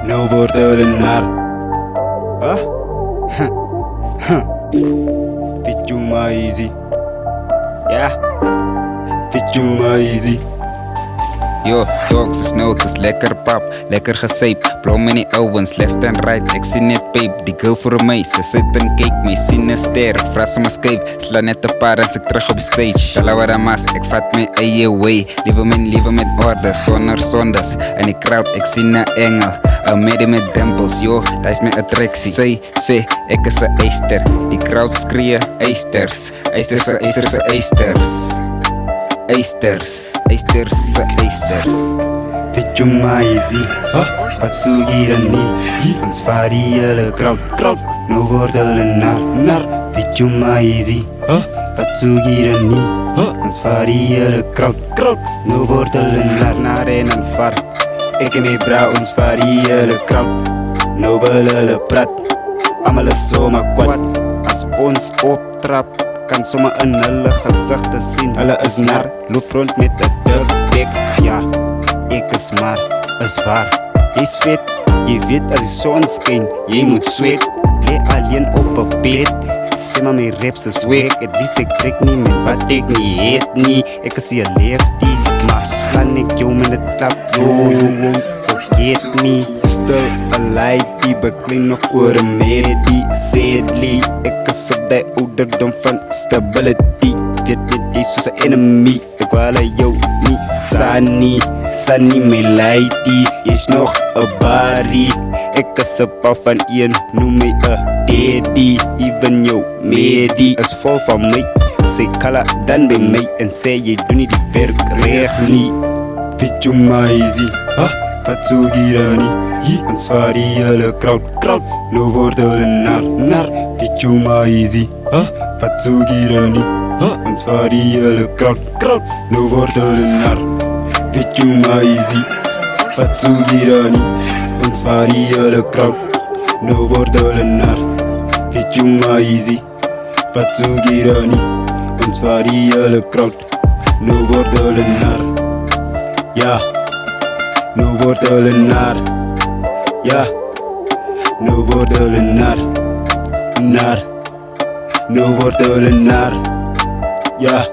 Nou wordt er een naar. Pichuma easy. Ja. Pichuma easy. Yo, dogs is nou, is lekker pap, lekker gesyp. Blom in die ouwens, left and right, ek sien net peep. Die girl voor my, sy sit en kyk, my sien een ster. Ek vraag om my skype, sla net een paar en sy terug op die stage. Tala wat aan mas, ek vat my eie way. Lewe met orde, sonder sondes. In die crowd, ek sien een engel. Een meidie met dimples, yo, dat is my attractie. Sy sê, ek is een eister. Die crowd skree, eisters. Eisters, eisters, eisters. Eisters, eisters, eisters. Pichuma easy. Patsugi rani. Ons vaar die hele crowd. Nou wordt hulle naar. Pichuma easy. Patsugi rani. Ons vaar die hele crowd. Nou wordt hulle naar en aan vaar. Ek en my bra, ons vaar die hele crowd. Nou wil hulle praat. Almal is soma kwad. As ons optrap, kan sommer in hulle gezichte sien. Hulle is naar, loop rond met een dubbek. Ja, ek is maar, is waar. Jy zweet, jy weet as die son skyn, jy moet zweet. Lee alleen op een bed. Sê maar my raps is week. Het liefst ek trek nie met wat ek nie het nie. Ek is hier lefty, maar slaan ek jou met een klap. Yo, forget me. Still alive, die beklein nog oor een medie. Sadly, ek is op die ouderdom van stability. Weet met die soos een enemy. Ek wala jou nie, Sunny my lady. Jy's nog een barie. Ek is een pa van een, noem my een daddy. Even jou medie is vol van my. Sy kala dan by my en sê jy doen nie die werk reg nie. Pichuma easy, Patsugi rani. Ons vaar die hele crowd. Nou word hulle naar. Pichuma easy, Patsugi rani. Ons vaar die hele crowd. Nou word hulle naar. Pichuma easy, Patsugi rani. Ons vaar die hele crowd. Nou word hulle naar. Pichuma easy, Patsugi rani. Ons vaar die hele crowd. Nou word hulle naar. Ja. Nou wordt hulle naar. Ja. Nou wordt hulle naar. Nou wordt hulle naar. Ja.